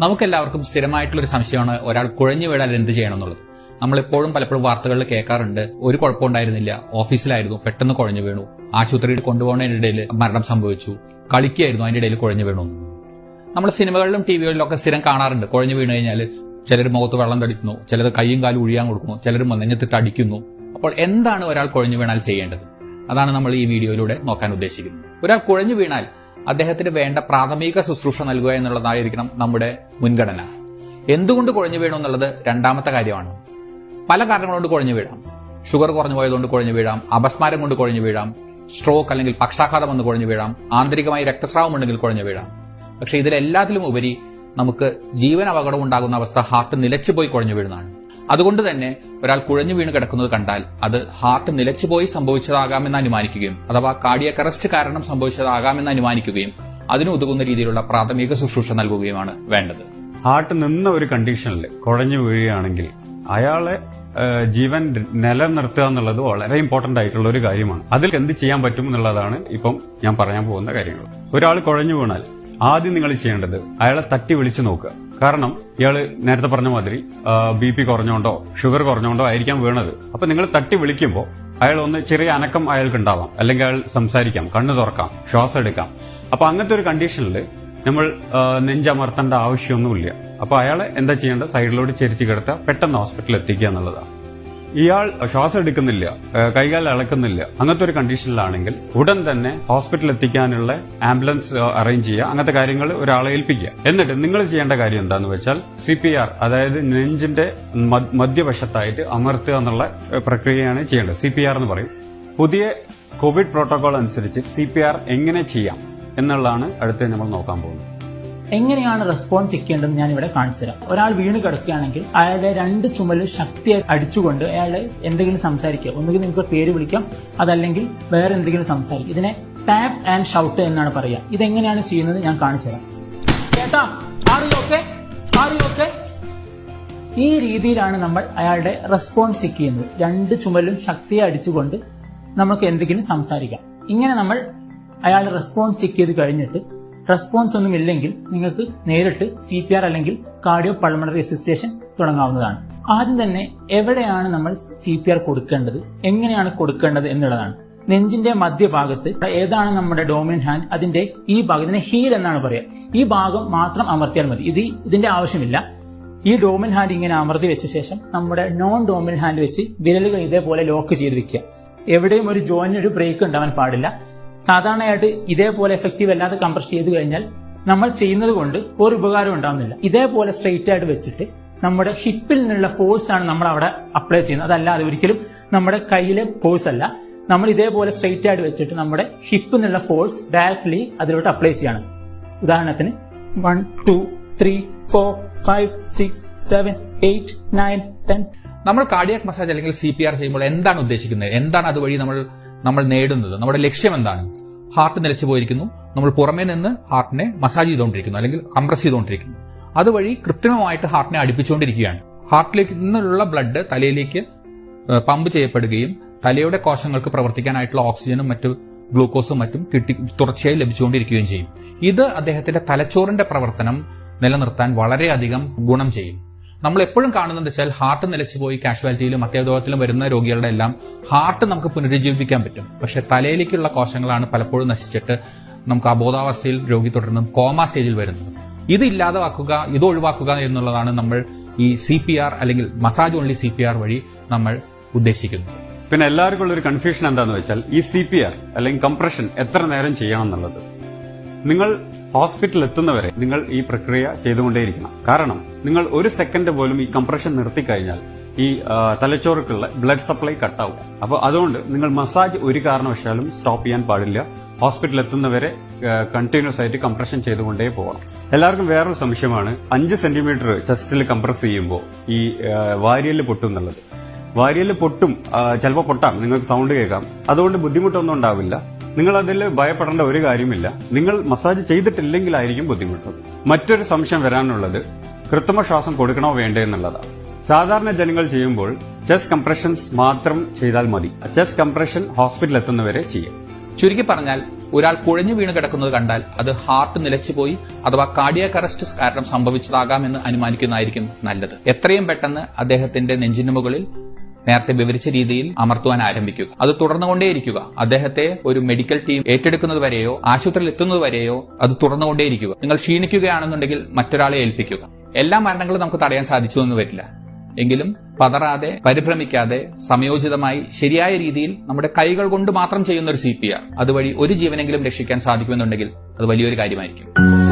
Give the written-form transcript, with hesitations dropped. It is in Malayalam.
നമുക്കെല്ലാവർക്കും സ്ഥിരമായിട്ടുള്ളൊരു സംശയമാണ് ഒരാൾ കുഴഞ്ഞു വീഴാൻ എന്ത് ചെയ്യണം എന്നുള്ളത്. നമ്മളെപ്പോഴും പലപ്പോഴും വാർത്തകളിൽ കേൾക്കാറുണ്ട്, ഒരു കുഴപ്പമുണ്ടായിരുന്നില്ല, ഓഫീസിലായിരുന്നു, പെട്ടെന്ന് കുഴഞ്ഞു വീണു, ആശുപത്രിയിൽ കൊണ്ടുപോകുന്നതിനിടയിൽ മരണം സംഭവിച്ചു, കളിക്കായിരുന്നു, അതിന്റെ ഇടയിൽ കുഴഞ്ഞു വീണു. നമ്മൾ സിനിമകളിലും ടിവികളിലും ഒക്കെ സ്ഥിരം കാണാറുണ്ട്, കുഴഞ്ഞു വീണ് കഴിഞ്ഞാൽ ചിലർ മുഖത്ത് വെള്ളം തടിക്കുന്നു, ചിലർ കൈയും കാലും ഒഴിയാൻ കൊടുക്കുന്നു, ചിലർ നെഞ്ഞത്തിട്ട് അടിക്കുന്നു. അപ്പോൾ എന്താണ് ഒരാൾ കുഴഞ്ഞു വീണാൽ ചെയ്യേണ്ടത്? അതാണ് നമ്മൾ ഈ വീഡിയോയിലൂടെ നോക്കാൻ ഉദ്ദേശിക്കുന്നത്. ഒരാൾ കുഴഞ്ഞു വീണാൽ അദ്ദേഹത്തിന് വേണ്ട പ്രാഥമിക ശുശ്രൂഷ നൽകുക എന്നുള്ളതായിരിക്കണം നമ്മുടെ മുൻഗണന. എന്തുകൊണ്ട് കുഴഞ്ഞു വീണു എന്നുള്ളത് രണ്ടാമത്തെ കാര്യമാണ്. പല കാരണങ്ങളുകൊണ്ട് കുഴഞ്ഞു വീഴാം. ഷുഗർ കുറഞ്ഞു പോയതുകൊണ്ട് കുഴഞ്ഞു വീഴാം, അപസ്മാരം കൊണ്ട് കുഴഞ്ഞു വീഴാം, സ്ട്രോക്ക് അല്ലെങ്കിൽ പക്ഷാഘാതം വന്ന് കുഴഞ്ഞു വീഴാം, ആന്തരികമായി രക്തസ്രാവം ഉണ്ടെങ്കിൽ കുഴഞ്ഞു വീഴാം. പക്ഷെ ഇതിലെല്ലാത്തിലും ഉപരി നമുക്ക് ജീവൻ അപകടം ഉണ്ടാകുന്ന അവസ്ഥ ഹാർട്ട് നിലച്ചുപോയി കുഴഞ്ഞു വീഴുന്നതാണ്. അതുകൊണ്ട് തന്നെ ഒരാൾ കുഴഞ്ഞു വീണ് കിടക്കുന്നത് കണ്ടാൽ അത് ഹാർട്ട് നിലച്ചുപോയി സംഭവിച്ചതാകാമെന്ന് അനുമാനിക്കുകയും അഥവാ കാർഡിയക് അറസ്റ്റ് കാരണം സംഭവിച്ചതാകാമെന്ന് അനുമാനിക്കുകയും അതിന് ഉതകുന്ന രീതിയിലുള്ള പ്രാഥമിക ശുശ്രൂഷ നൽകുകയുമാണ് വേണ്ടത്. ഹാർട്ട് നിന്ന ഒരു കണ്ടീഷനിൽ കുഴഞ്ഞു വീഴുകയാണെങ്കിൽ അയാളെ ജീവൻ നിലനിർത്തുക എന്നുള്ളത് വളരെ ഇമ്പോർട്ടന്റ് ആയിട്ടുള്ള ഒരു കാര്യമാണ്. അതിൽ എന്ത് ചെയ്യാൻ പറ്റും എന്നുള്ളതാണ് ഇപ്പം ഞാൻ പറയാൻ പോകുന്ന കാര്യങ്ങൾ. ഒരാൾ കുഴഞ്ഞു വീണാൽ ആദ്യം നിങ്ങൾ ചെയ്യേണ്ടത് അയാളെ തട്ടി വിളിച്ചു നോക്കുക. കാരണം ഇയാള് നേരത്തെ പറഞ്ഞ മാതിരി BP കുറഞ്ഞോണ്ടോ ഷുഗർ കുറഞ്ഞോണ്ടോ ആയിരിക്കാം വീണത്. അപ്പൊ നിങ്ങൾ തട്ടി വിളിക്കുമ്പോൾ അയാൾ ഒന്ന് ചെറിയ അനക്കം അയാൾക്ക് ഉണ്ടാവാം, അല്ലെങ്കിൽ അയാൾ സംസാരിക്കാം, കണ്ണു തുറക്കാം, ശ്വാസം എടുക്കാം. അപ്പൊ അങ്ങനത്തെ ഒരു കണ്ടീഷനിൽ നമ്മൾ നെഞ്ചമർത്തേണ്ട ആവശ്യമൊന്നുമില്ല. അപ്പൊ അയാളെ എന്താ ചെയ്യേണ്ടത്, സൈഡിലോട്ട് ചെരിച്ചു കിടത്തുക, പെട്ടെന്ന് ഹോസ്പിറ്റലിൽ എത്തിക്കുക എന്നുള്ളതാണ്. ഇയാൾ ശ്വാസം എടുക്കുന്നില്ല, കൈകാൽ ഇളക്കുന്നില്ല, അങ്ങനത്തെ ഒരു കണ്ടീഷനിലാണെങ്കിൽ ഉടൻ തന്നെ ഹോസ്പിറ്റലിൽ എത്തിക്കാനുള്ള ആംബുലൻസ് അറേഞ്ച് ചെയ്യുക, അങ്ങനത്തെ കാര്യങ്ങൾ ഒരാളെ ഏൽപ്പിക്കുക. എന്നിട്ട് നിങ്ങൾ ചെയ്യേണ്ട കാര്യം എന്താന്ന് വെച്ചാൽ CPR, അതായത് നെഞ്ചിന്റെ മധ്യവശത്തായിട്ട് അമർത്തുക എന്നുള്ള പ്രക്രിയയാണ് ചെയ്യേണ്ടത്. CPR എന്ന് പറയും. പുതിയ കോവിഡ് പ്രോട്ടോകോൾ അനുസരിച്ച് CPR എങ്ങനെ ചെയ്യാം എന്നുള്ളതാണ് അടുത്ത് നമ്മൾ നോക്കാൻ പോകുന്നത്. എങ്ങനെയാണ് റെസ്പോൺസ് ചെക്ക് ചെയ്യേണ്ടതെന്ന് ഞാൻ ഇവിടെ കാണിച്ചു തരാം. ഒരാൾ വീണ് കിടക്കുകയാണെങ്കിൽ അയാളുടെ രണ്ട് ചുമലും ശക്തിയായി അടിച്ചുകൊണ്ട് അയാളെ എന്തെങ്കിലും സംസാരിക്കുക. ഒന്നുകിൽ നിങ്ങൾക്ക് പേര് വിളിക്കാം, അതല്ലെങ്കിൽ വേറെ എന്തെങ്കിലും സംസാരിക്കും. ഇതിനെ ടാപ്പ് ആൻഡ് ഷൗട്ട് എന്നാണ് പറയുക. ഇതെങ്ങനെയാണ് ചെയ്യുന്നത് ഞാൻ കാണിച്ചു തരാം. ചേട്ടാ, ഓക്കെ. ഈ രീതിയിലാണ് നമ്മൾ അയാളുടെ റെസ്പോൺസ് ചെക്ക് ചെയ്യുന്നത്. രണ്ട് ചുമലും ശക്തിയായി അടിച്ചുകൊണ്ട് നമുക്ക് എന്തെങ്കിലും സംസാരിക്കാം. ഇങ്ങനെ നമ്മൾ അയാളുടെ റെസ്പോൺസ് ചെക്ക് ചെയ്ത് കഴിഞ്ഞിട്ട് റെസ്പോൺസ് ഒന്നും ഇല്ലെങ്കിൽ നിങ്ങൾക്ക് നേരിട്ട് CPR അല്ലെങ്കിൽ കാർഡിയോ പൾമണറി റെസിസ്റ്റേഷൻ തുടങ്ങാവുന്നതാണ്. ആദ്യം തന്നെ എവിടെയാണ് നമ്മൾ CPR കൊടുക്കേണ്ടത്, എങ്ങനെയാണ് കൊടുക്കേണ്ടത് എന്നുള്ളതാണ്. നെഞ്ചിന്റെ മധ്യഭാഗത്ത് ഏതാണ് നമ്മുടെ ഡോമിനന്റ് ഹാൻഡ്, അതിന്റെ ഈ ഭാഗത്തിനെ ഹീൽ എന്നാണ് പറയുക. ഈ ഭാഗം മാത്രം അമർത്തിയാൽ മതി. ഇതിന്റെ ആവശ്യമില്ല. ഈ ഡോമിനന്റ് ഹാൻഡ് ഇങ്ങനെ അമർത്തി വെച്ച ശേഷം നമ്മുടെ നോൺ ഡോമിനന്റ് ഹാൻഡ് വെച്ച് വിരലുകൾ ഇതേപോലെ ലോക്ക് ചെയ്ത് വെക്കുക. എവിടെയും ഒരു ജോയിന് ഒരു ബ്രേക്ക് ഉണ്ടാവാൻ പാടില്ല. സാധാരണയായിട്ട് ഇതേപോലെ എഫക്റ്റീവ് അല്ലാതെ കംപ്രസ് ചെയ്ത് കഴിഞ്ഞാൽ നമ്മൾ ചെയ്യുന്നത് കൊണ്ട് ഒരു ഉപകാരം ഉണ്ടാവുന്നില്ല. ഇതേപോലെ സ്ട്രെയിറ്റ് ആയിട്ട് വെച്ചിട്ട് നമ്മുടെ ഹിപ്പിൽ നിന്നുള്ള ഫോഴ്സ് ആണ് നമ്മൾ അവിടെ അപ്ലൈ ചെയ്യുന്നത്. അതല്ലാതെ ഒരിക്കലും നമ്മുടെ കയ്യിലെ ഫോഴ്സ് അല്ല. നമ്മൾ ഇതേപോലെ സ്ട്രെയിറ്റ് ആയിട്ട് വെച്ചിട്ട് നമ്മുടെ ഹിപ്പിൽ നിന്നുള്ള ഫോഴ്സ് ഡയറക്ട്ലി അതിലോട്ട് അപ്ലൈ ചെയ്യാണ്. ഉദാഹരണത്തിന് 1 2 3 4 5 6 7 8 9 10. നമ്മൾ കാർഡിയാക് മസാജ് അല്ലെങ്കിൽ CPR ചെയ്യുമ്പോൾ എന്താണ് ഉദ്ദേശിക്കുന്നത്, എന്താണ് അതുവഴി നമ്മൾ നേടുന്നത്, നമ്മുടെ ലക്ഷ്യം എന്താണ്? ഹാർട്ട് നിലച്ചു പോയിരിക്കുന്നു, നമ്മൾ പുറമേ നിന്ന് ഹാർട്ടിനെ മസാജ് ചെയ്തുകൊണ്ടിരിക്കുന്നു അല്ലെങ്കിൽ കംപ്രസ് ചെയ്തുകൊണ്ടിരിക്കുന്നു. അതുവഴി കൃത്രിമമായിട്ട് ഹാർട്ടിനെ അടുപ്പിച്ചുകൊണ്ടിരിക്കുകയാണ്. ഹാർട്ടിലേക്ക് നിന്നുള്ള ബ്ലഡ് തലയിലേക്ക് പമ്പ് ചെയ്യപ്പെടുകയും തലയുടെ കോശങ്ങൾക്ക് പ്രവർത്തിക്കാനായിട്ടുള്ള ഓക്സിജനും മറ്റു ഗ്ലൂക്കോസും മറ്റും തുടർച്ചയായി ലഭിച്ചുകൊണ്ടിരിക്കുകയും ചെയ്യും. ഇത് അദ്ദേഹത്തിന്റെ തലച്ചോറിന്റെ പ്രവർത്തനം നിലനിർത്താൻ വളരെയധികം ഗുണം ചെയ്യും. നമ്മൾ എപ്പോഴും കാണുന്നത് വെച്ചാൽ ഹാർട്ട് നിലച്ചുപോയി കാഷ്വാലിറ്റിയിലും അത്യാഹിതത്തിലും വരുന്ന രോഗികളുടെ എല്ലാം ഹാർട്ട് നമുക്ക് പുനരുജ്ജീവിപ്പിക്കാൻ പറ്റും. പക്ഷെ തലയിലേക്കുള്ള കോശങ്ങളാണ് പലപ്പോഴും നശിച്ചിട്ട് നമുക്ക് അബോധാവസ്ഥയിൽ രോഗി തുടർന്ന് കോമ സ്റ്റേജിൽ വരുന്നത്. ഇത് ഒഴിവാക്കുക എന്നുള്ളതാണ് നമ്മൾ ഈ CPR അല്ലെങ്കിൽ മസാജ് ഓൺലി CPR വഴി നമ്മൾ ഉദ്ദേശിക്കുന്നത്. പിന്നെ എല്ലാവർക്കും ഉള്ള ഒരു കൺഫ്യൂഷൻ എന്താന്ന് വെച്ചാൽ ഈ CPR അല്ലെങ്കിൽ കംപ്രഷൻ എത്ര നേരം ചെയ്യണം എന്നുള്ളത്. നിങ്ങൾ ഹോസ്പിറ്റലിൽ എത്തുന്നവരെ നിങ്ങൾ ഈ പ്രക്രിയ ചെയ്തുകൊണ്ടേയിരിക്കണം. കാരണം നിങ്ങൾ ഒരു സെക്കൻഡ് പോലും ഈ കംപ്രഷൻ നിർത്തിക്കഴിഞ്ഞാൽ ഈ തലച്ചോറുക്കുള്ള ബ്ലഡ് സപ്ലൈ കട്ടാവും. അപ്പോൾ അതുകൊണ്ട് നിങ്ങൾ മസാജ് ഒരു കാരണവശാലും സ്റ്റോപ്പ് ചെയ്യാൻ പാടില്ല. ഹോസ്പിറ്റലിൽ എത്തുന്നവരെ കണ്ടിന്യൂസ് ആയിട്ട് കംപ്രഷൻ ചെയ്തുകൊണ്ടേ പോകണം. എല്ലാവർക്കും വേറൊരു സംശയമാണ്, 5 സെന്റിമീറ്റർ ചെസ്റ്റിൽ കംപ്രസ് ചെയ്യുമ്പോൾ ഈ വാരിയല് പൊട്ടും എന്നുള്ളത്. വാരിയല് പൊട്ടും, ചിലപ്പോൾ പൊട്ടാം, നിങ്ങൾക്ക് സൗണ്ട് കേൾക്കാം. അതുകൊണ്ട് ബുദ്ധിമുട്ടൊന്നും ഉണ്ടാവില്ല. നിങ്ങൾ അതിൽ ഭയപ്പെടേണ്ട ഒരു കാര്യമില്ല. നിങ്ങൾ മസാജ് ചെയ്തിട്ടില്ലെങ്കിലായിരിക്കും ബുദ്ധിമുട്ട്. മറ്റൊരു സംശയം വരാനുള്ളത് കൃത്രിമ ശ്വാസം കൊടുക്കണോ വേണ്ടേ എന്നുള്ളതാണ്. സാധാരണ ജനങ്ങൾ ചെയ്യുമ്പോൾ ചെസ്റ്റ് കംപ്രഷൻസ് മാത്രം ചെയ്താൽ മതി. ചെസ്റ്റ് കംപ്രഷൻ ഹോസ്പിറ്റലിൽ എത്തുന്നവരെ ചെയ്യാം. ചുരുക്കി പറഞ്ഞാൽ ഒരാൾ കുഴഞ്ഞു വീണ് കിടക്കുന്നത് കണ്ടാൽ അത് ഹാർട്ട് നിലച്ചുപോയി അഥവാ കാർഡിയാക് അറസ്റ്റ് കാരണം സംഭവിച്ചതാകാമെന്ന് അനുമാനിക്കുന്നതായിരിക്കും നല്ലത്. എത്രയും പെട്ടെന്ന് അദ്ദേഹത്തിന്റെ നെഞ്ചിനു മുകളിൽ നേരത്തെ വിവരിച്ച രീതിയിൽ അമർത്തുവാൻ ആരംഭിക്കുക. അത് തുടർന്നുകൊണ്ടേയിരിക്കുക. അദ്ദേഹത്തെ ഒരു മെഡിക്കൽ ടീം ഏറ്റെടുക്കുന്നത് വരെയോ ആശുപത്രിയിൽ എത്തുന്നത് വരെയോ അത് തുടർന്നുകൊണ്ടേയിരിക്കുക. നിങ്ങൾ ക്ഷീണിക്കുകയാണെന്നുണ്ടെങ്കിൽ മറ്റൊരാളെ ഏൽപ്പിക്കുക. എല്ലാ മരണങ്ങളും നമുക്ക് തടയാൻ സാധിച്ചു എന്ന് വരില്ല. എങ്കിലും പതറാതെ, പരിഭ്രമിക്കാതെ, സമയോചിതമായി ശരിയായ രീതിയിൽ നമ്മുടെ കൈകൾ കൊണ്ട് മാത്രം ചെയ്യുന്ന ഒരു CPR അതുവഴി ഒരു ജീവനെങ്കിലും രക്ഷിക്കാൻ സാധിക്കുമെന്നുണ്ടെങ്കിൽ അത് വലിയൊരു കാര്യമായിരിക്കും.